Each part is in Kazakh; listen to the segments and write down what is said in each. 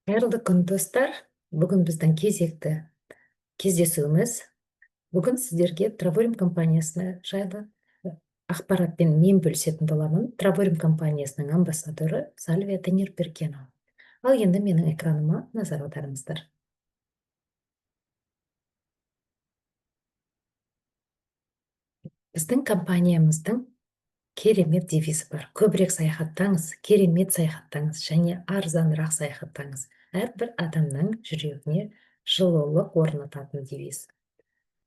Қайырлы күн, достар. Бүгін біздің кезекті кездесуіміз. Бүгін сіздерге Travelling компаниясына жайлы ақпаратпен мен бөлісетін боламын. Travelling компаниясының амбассадоры Сальвия Тенербергенова. Ал енді менің экраныма назар аударыңыздар. Біздің компаниямыздың керемет девизі бар. Көбірек саяхаттаңыз, керемет саяхаттаңыз және арзанырақ саяхаттаңыз. Әрбір адамның жүрегіне жылулық орнататын девиз.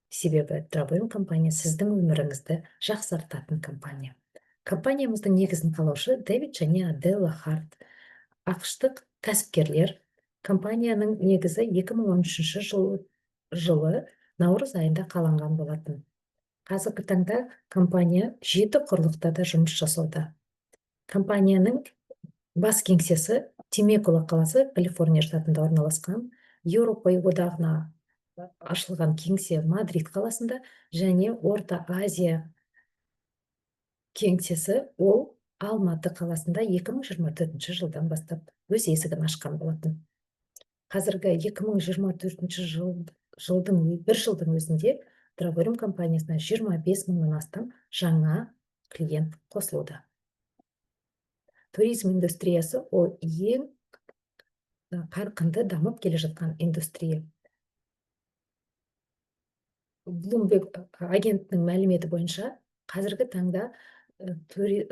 Себебі Travelling компания сіздің өміріңізді жақсартатын компания. Компаниямыздың негізін қалаушы Дэвид және Аделла Харт. ақштық кәсіпкерлер. Компанияның негізі 2013 жылы наурыз айында қаланған болатын. Қазіргі таңда компания 7 құрлықта да жұмыс жасауда. Компанияның бас кеңсесі Темекула қаласы, Калифорния штатында орналасқан. Еуропа одағына ашылған кеңсе Мадрид қаласында және Орта Азия кеңсесі ол Алматы қаласында 2024 жылдан бастап өз есігін ашқан болатын. Қазіргі 2024 жылдың бір жылдың өзінде Travelling компаниясына 25 мыңнан астам жаңа клиент қосылуда. Туризм индустриясы ол ең қарқынды дамып келе жатқан индустрия. Bloomberg агентінің мәліметі бойынша қазіргі таңда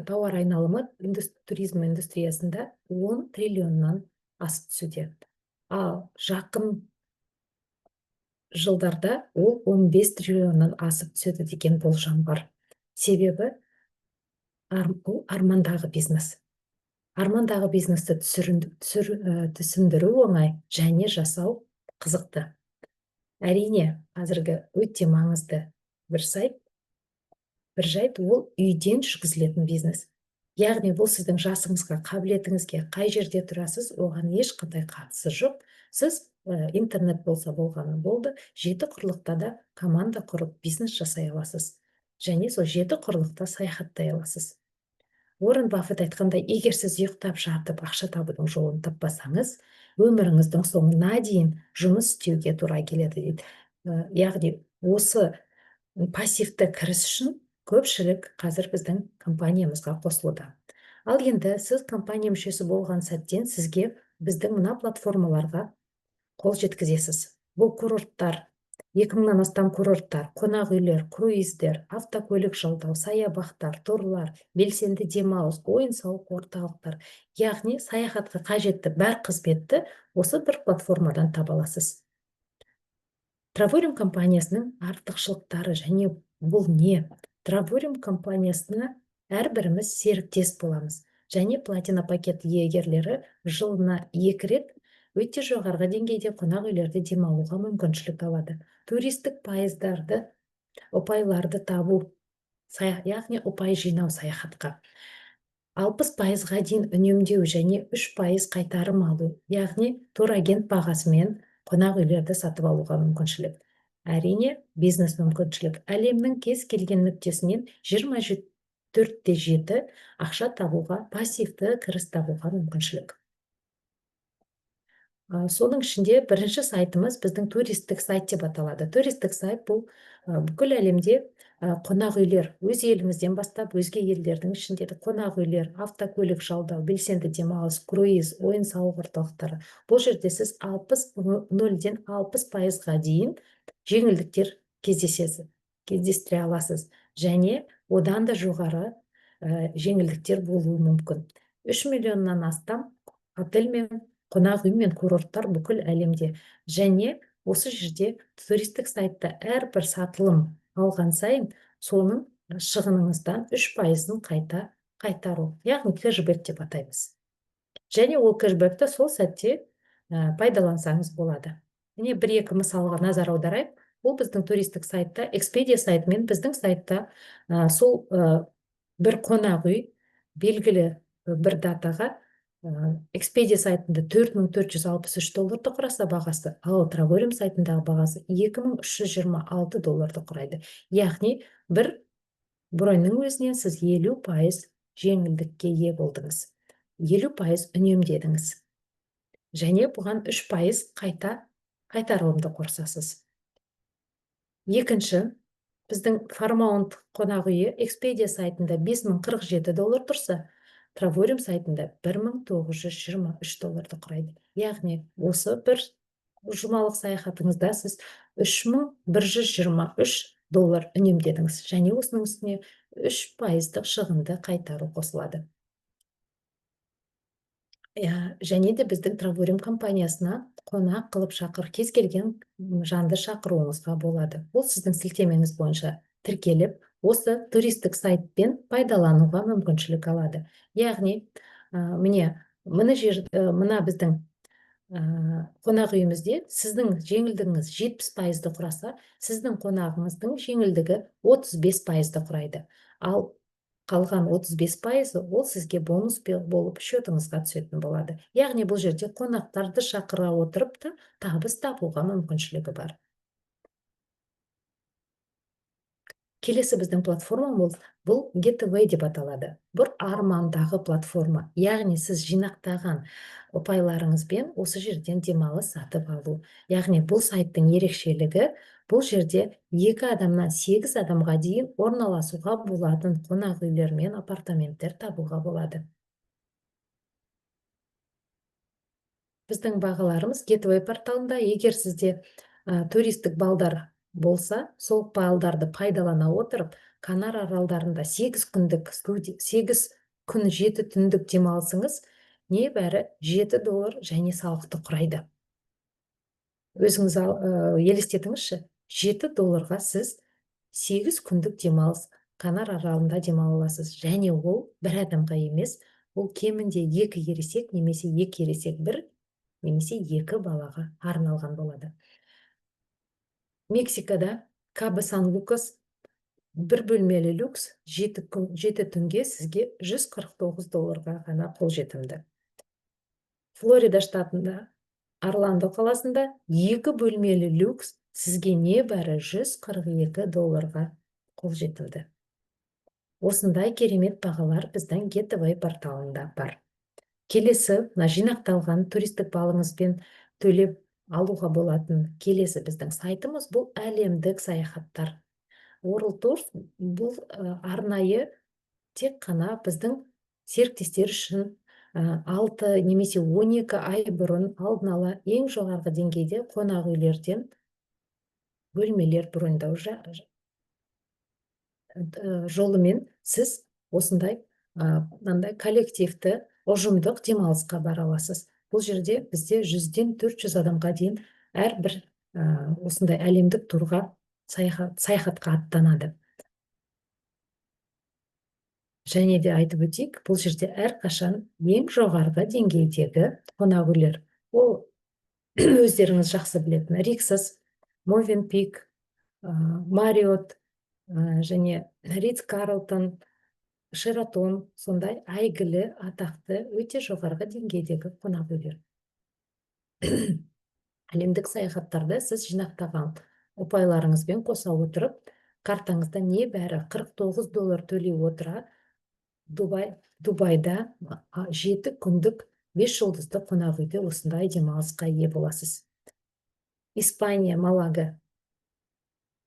тауар айналымы туризм индустриясында 10 триллионнан асып түсуде. Ал жақын жылдарда ол 15 триллионнан асып түседі деген болжам бар. Себебі бұл армандағы бизнес. Армандағы бизнесті түсіндіру оңай және жасау қызықты. Әрине, қазіргі өте маңызды бір жайт ол үйден жүргізілетін бизнес. Яғни бұл сіздің жасыңызға, қабілетіңізге, қай жерде тұрасыз, оған ешқандай қатысы жоқ. Сіз интернет болса болғаны болды, 7 құрлықта да команда құрып бизнес жасай аласыз. Және сол 7 құрлықта саяхаттай аласыз. Уоррен Баффет айтқандай, егер сіз ұйықтап жатып ақша табудың жолын таппасаңыз, өміріңіздің соңына дейін жұмыс істеуге тура келеді дейді. Яғни осы пассивті кіріс үшін көпшілік қазір біздің компаниямызға қосылуда. Ал енді сіз компания мүшесі болған сәттен сізге біздің мына платформаларға қол жеткізесіз. Бұл курорттар, 2000-нан астам курорттар, қонақ үйлер, круиздер, автокөлік жалдау, саябақтар, турлар, белсенді демалыс, ойын-сауық орталықтар. Яғни саяхатқа қажетті бар қызметті осы бір платформадан таба аласыз. Travelling компаниясының артықшылықтары және бұл не? Travelling компаниясына әрбіріміз серіктес боламыз. Және платина пакет иегерлері жылына 2 рет өте жоғарғы деңгейде қонақ үйлерде демалуға мүмкіншілік алады. Туристік ұпайларды табу, яғни ұпай жинау саяхатқа. 60%-ға дейін үнемдеу және 3% қайтарым алу, яғни турагент бағасымен қонақ үйлерді сатып алуға мүмкіншілік. Әрине, бизнес мүмкіншілік. Әлемнің кез келген нүктесінен 24/7 ақша табуға, пассивті кіріс табуға мүмкіншілік. Соның ішінде бірінші сайтымыз біздің туристік сайт деп аталады. Туристік сайт бұл бүкіл әлемде қонақ үйлер, өз елімізден бастап өзге елдердің ішіндегі қонақ үйлер, автокөлік жалдау, белсенді демалыс, круиз, ойын-сауық орталықтары. Бұл жерде сіз 0-ден 60%-ға дейін жеңілдіктер кездестіре аласыз. Және одан да жоғары жеңілдіктер болуы мүмкін. 3 миллионнан астам отель мен қонақ үй мен курорттар бүкіл әлемде. Және осы жерде туристік сайтта әрбір сатылым алған сайын соның шығыныңыздан 3%-ын қайтару, яғни кэшбэк деп атаймыз. Және ол кэшбэкті сол сәтте пайдалансаңыз болады. Міне 1-2 мысалға назар аударайық. Бұл біздің туристік сайтта, Expedia сайтымен біздің сайтта сол бір қонақ үй белгілі бір датаға Expedia сайтында $4463 құраса бағасы, ал Travelling сайтындағы бағасы $2326 құрайды. Яғни бір броньның өзінен сіз 50% жеңілдікке ие болдыңыз. 50% үнемдедіңіз. және бұған 3% қайтарылымды қосасыз. Екінші, біздің Paramount қонақ үйі Expedia сайтында $5047 тұрса, Travelodge сайтында $1923 құрайды. Яғни, осы бір жұмалық саяхатыңызда сіз $3123 үнемдедіңіз, және осының үстіне 3% шығынды қайтару қосылады. Және де біздің Travelodge компаниясына қонақ қылып кез келген жанды шақыруыңызға болады. Ол сіздің сілтемеңіз бойынша тіркеліп, осы туристік сайтпен пайдалануға мүмкіншілік алады. Яғни, мына біздің қонақ үйімізде сіздің жеңілдігіңіз 70%-ді құраса, сіздің қонағыңыздың жеңілдігі 35%-ды құрайды. Ал қалған 35% ол сізге бонус болып шотыңызға түсетін болады. Яғни бұл жерде қонақтарды шақыра отырып та табыс табуға мүмкіншілігі бар. Келесі біздің платформамыз бұл Getaway деп аталады. Бұл армандағы платформа. Яғни сіз жинақтаған ұпайларыңызбен осы жерден демалыс сатып алу. Яғни бұл сайттың ерекшелігі, бұл жерде 2 адамнан 8 адамға дейін орналасуға болатын қонақ үйлер мен апартаменттер табуға болады. Біздің бағаларымыз Getaway порталында, егер сізде туристік балдар болса, сол балдарды пайдалана отырып, Канар аралдарында 8 күн 7 түндік демалысыңыз небәрі $7 және салықты құрайды. Өзіңіз елестетіңізші, $7 сіз 8 күндік демалыс Канар аралында демала аласыз, және ол бір адамға емес, ол кемінде 2 ересек, немесе 2 ересек 1, немесе 2 балаға арналған болады. Мексикада Кабо Сан-Лукас 1 бөлмелі люкс 7 түнге сізге $149 ғана қолжетімді. Флорида штатында Орландо қаласында 2 бөлмелі люкс сізге небәрі $142 қолжетімді. Осындай керемет бағалар біздің Getaway порталында бар. Келесі, жинақталған туристік балыңызбен төлеп алуға болатын келесі біздің сайтымыз бұл әлемдік саяхаттар. World Tour бұл арнайы тек қана біздің серіктестер үшін 6 немесе 12 ай бұрын алдын ала ең жоғарғы деңгейде қонақ үйлерден бөлмелер брондау жолымен сіз осындай коллективті ұжымдық демалысқа бара аласыз. Бұл жерде бізде 100-ден 400 адамға дейін әрбір осындай әлемдік турға саяхатқа аттанады. Және де айтып өтейік, бұл жерде әрқашан ең жоғарғы деңгейдегі қонақ үйлер. Ол өздеріңіз жақсы білетін Rixos, Movenpick, Marriott және Ritz-Carlton, Sheraton, сондай әйгілі, атақты, өте жоғарғы деңгейдегі қонақ үйлер. Әлемдік саяхаттарда сіз жинақтаған ұпайларыңызбен қоса отырып, картаңызда небәрі $49 төлей отыра, Дубайда 7 күндік 5 жұлдызды қонақ үйде осындай демалысқа ие боласыз. Испания, Малага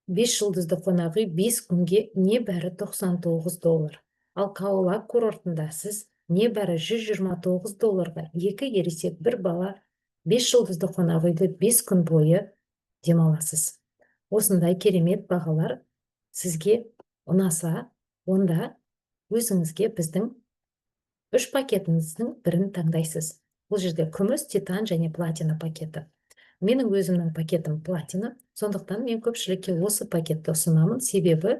5 жұлдызды қонақ үй 5 күнге небәрі $99. Ал Каолак курортында сіз небәрі $129-ға 2 ересек 1 бала 5 жұлдызды қонақ үйде 5 күн бойы демаласыз. Осындай керемет бағалар сізге ұнаса, онда өзіңізге біздің 3 пакетіміздің бірін таңдайсыз. Бұл жерде күміс, титан және платина пакеті. Менің өзімнің пакетім платина, сондықтан мен көпшілікке осы пакетті ұсынамын, себебі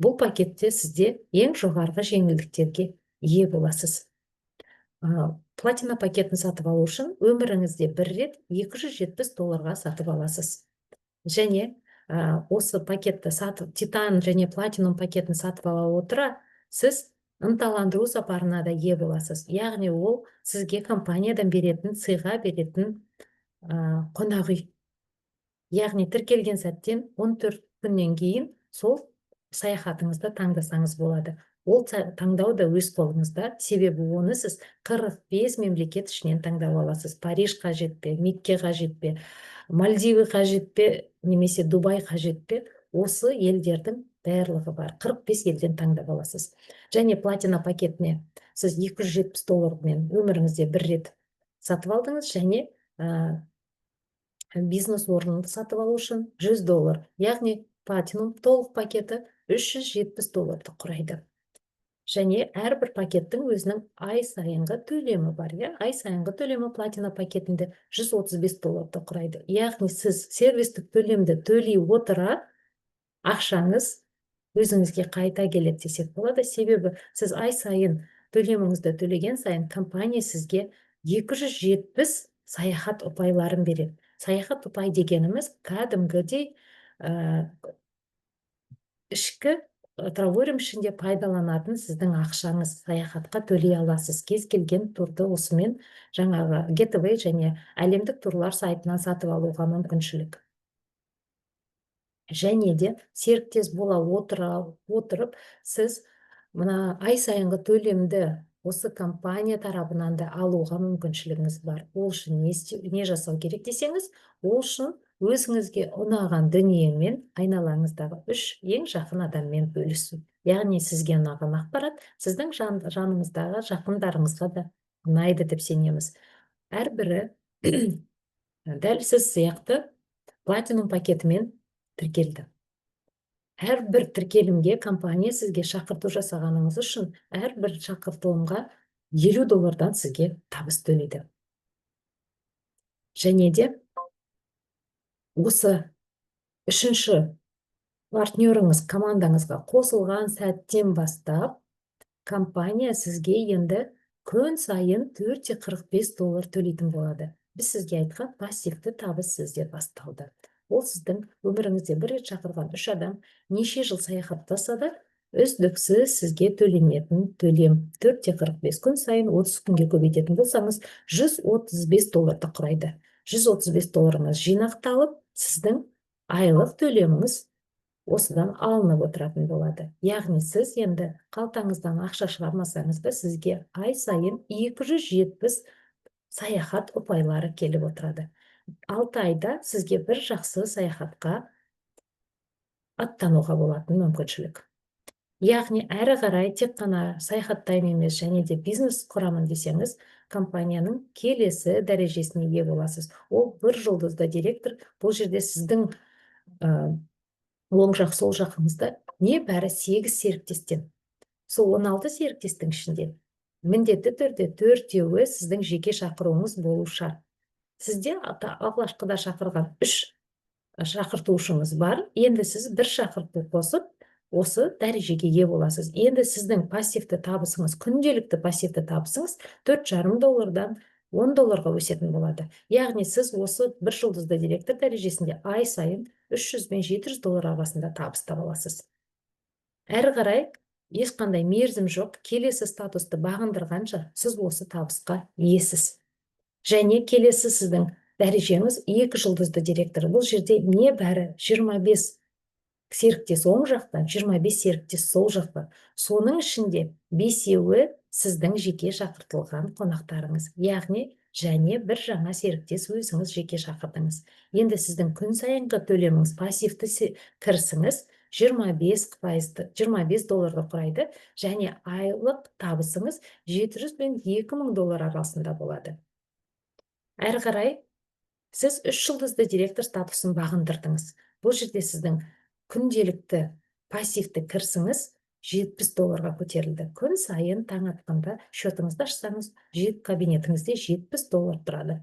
бұл пакетте сізде ең жоғарғы жеңілдіктерге ие боласыз. Платина пакетін сатып алу үшін өміріңізде бір рет $270 сатып аласыз. Және осы пакетті титан және платинум пакетін сатып ала отыра, сіз ынталандыру сапарына да ие боласыз. Яғни ол сізге компаниядан беретін, сыйға беретін қонақ үй. Яғни тіркелген сәттен 14 күннен кейін сол саяхатыңызды таңдасаңыз болады. Ол таңдау да өз қолыңызда, себебі оны сіз 45 мемлекет ішінен таңдап аласыз. Париж қажет пе, Мекке қажет пе, Мальдивы қажет пе, немесе Дубай қажет пе, осы елдердің барлығы бар. 45 елден таңдап аласыз. Және платина пакетіне сіз $270 өміріңізде бір рет сатып алдыңыз, және бизнес орнын сатып алу үшін $100. Яғни платинум толық пакеті $370 құрайды. Және әрбір пакеттің өзінің ай сайынғы төлемі бар. Ай сайынғы төлемі платина пакетінде $135 құрайды. Яғни сіз сервистік төлемді төлей отыра, ақшаңыз өзіңізге қайта келеді десек болады. Себебі сіз ай сайын төлеміңізді төлеген сайын компания сізге 270 саяхат ұпайларын береді. Саяхат ұпай дегеніміз кәдімгідей ішкі траурим ішінде пайдаланатын сіздің ақшаңыз. Саяхатқа төлей аласыз. Кез келген турды осымен жаңағы Getaway және әлемдік турлар сайтынан сатып алуға мүмкіншілік. Және де серіктес бола отырып, сіз мына ай сайынғы төлемді осы компания тарапынан да алуға мүмкіншілігіңіз бар. Ол үшін не жасау керек десеңіз, ол үшін өзіңізге ұнаған дүниемен айналаңыздағы 3 ең жақын адаммен бөлісу. Яғни сізге ұнаған ақпарат сіздің жаныңыздағы жақындарыңызға да ұнайды деп сенеміз. Әрбірі дәл сіз сияқты платинум пакетімен тіркелді. Әрбір тіркелімге компания сізге шақырту жасағаныңыз үшін әрбір шақыртылымға $50 сізге табыс төлейді. Және де осы үшінші партнеріңіз командаңызға қосылған сәттен бастап компания сізге енді күн сайын $445 төлейтін болады. Біз сізге айтқан пассивті табыс сізде басталды. Ол сіздің өміріңізде бір рет шақырған 3 адам неше жыл саяхаттаса да үздіксіз сізге төленетін төлем. $445 күн сайын 30 күнге көбейтетін болсаңыз $135 құрайды. $135 жинақталып, сіздің айлық төлеміңіз осыдан алынып отыратын болады. Яғни сіз енді қалтаңыздан ақша шығармасаңыз да сізге ай сайын 270 саяхат ұпайлары келіп отырады. 6 айда сізге бір жақсы саяхатқа аттануға болатын мүмкіншілік. Яғни әрі қарай тек қана саяхаттаймын емес, және де бизнес құрамын десеңіз, компанияның келесі дәрежесіне ие боласыз. Ол 1 жұлдызды директор. Бұл жерде сіздің оң жақ, сол жақыңызда небәрі 8 серіктестен. Сол 16 серіктестің ішінде міндетті түрде 4-еуі сіздің жеке шақыруыңыз болу шарт. Сізде алғашқыда шақырған 3 шақыртушыңыз бар. Енді сіз бір шақырту қосып, осы дәрежеге ие боласыз. Енді сіздің пассивті табысыңыз, күнделікті пассивті табысыңыз $4,5-дан $10 өсетін болады. Яғни сіз осы 1 жұлдызды директор дәрежесінде ай сайын $300 мен $700 арасында табыс таба аласыз. Әрі қарай ешқандай мерзім жоқ. Келесі статусты бағындырғанша сіз осы табысқа иесіз. Және келесі сіздің дәрежеңіз 2 жұлдызды директор. Бұл жерде небәрі 25 серіктес оң жақта, 25 серіктес сол жақта. Соның ішінде 5-еуі сіздің жеке шақыртылған қонақтарыңыз. Яғни және бір жаңа серіктес өзіңіз жеке шақырдыңыз. Енді сіздің күн сайынғы төлеміңіз, пассивті кірісіңіз $25 құрайды, және айлық табысыңыз $700 мен $2,000 арасында болады. Әрі қарай сіз 3 жұлдызды директор статусын бағындырдыңыз. Бұл жерде сіздің күнделікті пассивті кірісіңіз $70 көтерілді. Күн сайын таң атқанда шотыңызды ашсаңыз, кабинетіңізде $70 тұрады.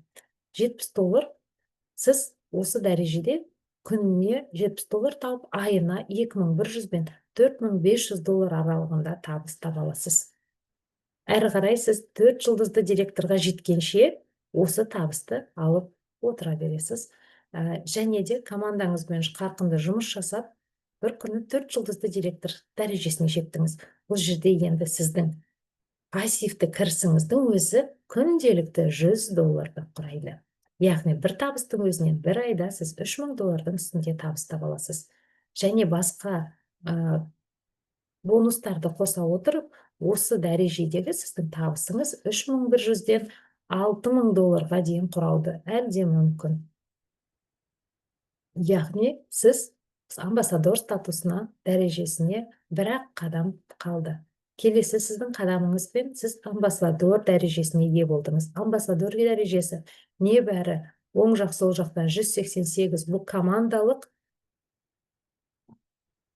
$70 сіз осы дәрежеде күніне $70 тауып, айына $2,100 мен $4,500 аралығында табыс таба аласыз. Әрі қарай сіз 4 жұлдызды директорға жеткенше осы табысты алып отыра бересіз. Және де командаңызбен қарқынды жұмыс жасап, бір күні 4 жұлдызды директор дәрежесіне жеттіңіз. Бұл жерде енді сіздің пассивті кірісіңіздің өзі күнделікті $100 құрайды. Яғни бір табыстың өзінен бір айда сіз $3,000 үстінде табыс таба аласыз. Және басқа Бонустарды қоса отырып, осы дәрежедегі сіздің табысыңыз 3100-ден $6000 дейін құрауды әлде мүмкін. Яғни сіз амбассадор статусына, дәрежесіне бір-ақ қадам қалды. Келесі сіздің қадамыңызбен сіз амбассадор дәрежесіне ие болдыңыз. Амбассадор дәрежесі небәрі оң жақ сол жақтан 188, бұл командалық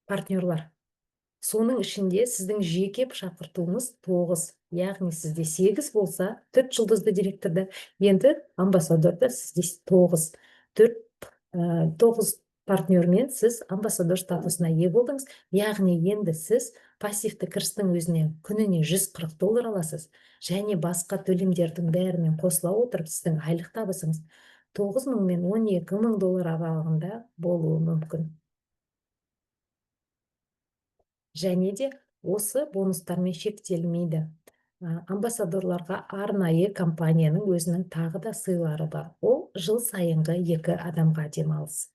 партнерлар. Соның ішінде сіздің жеке шақыртуыңыз 9, яғни сізде 8 болса, 4 жұлдызды директорда, енді амбассадорда сізде 9. 9 партнермен сіз амбассадор статусына ие болдыңыз, яғни енді сіз пассивті кірістің өзінен күніне $140 аласыз, және басқа төлемдердің бәрімен қосыла отырып, сіздің айлық табысыңыз $9000 мен $12000 аралығында болуы мүмкін. Және де осы бонустармен шектелмейді. Амбассадорларға арнайы компанияның өзінің тағы да сыйлары бар. Ол жыл сайынғы 2 адамға демалыс.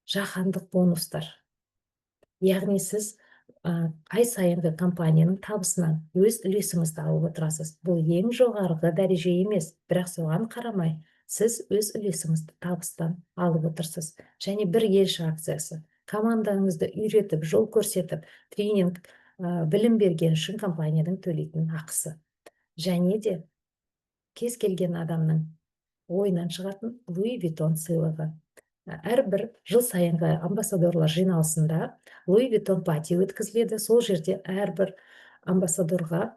Жаһандық бонустар. Яғни сіз ай сайынғы компанияның табысынан өз үлесіңізді алып отырасыз. Бұл ең жоғарғы дәреже емес, бірақ соған қарамай, сіз өз үлесіңізді табыстан алып отырсыз. Және бір елші акциясы. Командаңызды үйретіп, жол көрсетіп, тренинг, білім берген үшін компанияның төлейтін ақысы. Және де кез келген адамның ойынан шығатын Луи Виттон сыйлығы. Әрбір жыл сайынғы амбассадорлар жиналысында Луи Виттон пати өткізіледі. Сол жерде әрбір амбассадорға,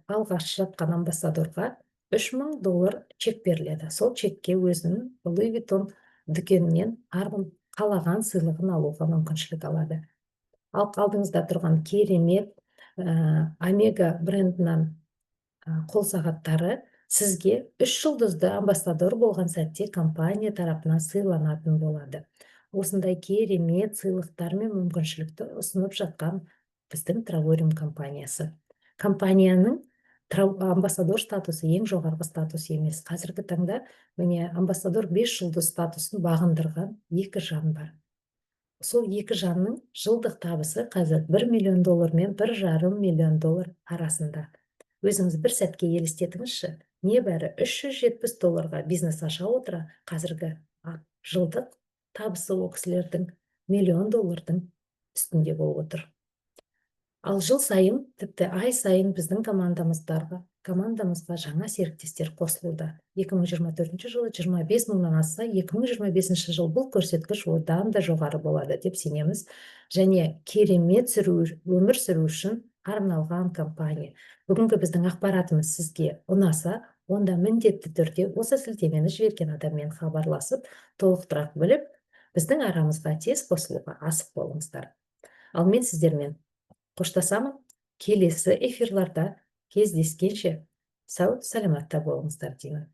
алғаш жатқан амбассадорға $3000 чек беріледі. Сол чекке өзінің Луи Виттон дүкенінен қалаған сыйлығын алуға мүмкіншілік алады. Ал алдыңызда тұрған керемет Омега брендінен қол сағаттары сізге 3 жұлдызды амбассадор болған сәтте компания тарапынан сыйланатын болады. Осындай керемет сыйлықтар мен мүмкіншілікті ұсынып жатқан біздің Travelling компаниясы. Компанияның амбассадор статусы ең жоғарғы статус емес. Қазіргі таңда міне амбассадор 5 жұлдыз статусын бағындырған 2 жан бар. Сол 2 жанның жылдық табысы қазір $1 миллион мен $1,5 миллион арасында. Өзіңіз бір сәтке елестетіңізші, небәрі $370 бизнес аша отыра, қазіргі жылдық табысы ол кісілердің $1 миллион үстінде болып отыр. Ал жыл сайын, тіпті ай сайын біздің командамызға жаңа серіктестер қосылуда. 2024 жылы 25 мыңнан асса, 2025 жыл бұл көрсеткіш одан да жоғары болады деп сенеміз. Және керемет өмір сүру үшін арналған компания. Бүгінгі біздің ақпаратымыз сізге ұнаса, онда міндетті түрде осы сілтемені жіберген адаммен хабарласып, толықтырақ біліп, біздің арамызға тез қосылуға асық болыңыздар. Ал мен сіздермен қоштасамын. Келесі эфирларда кездескенше сау саламатта болыңыздар деймін.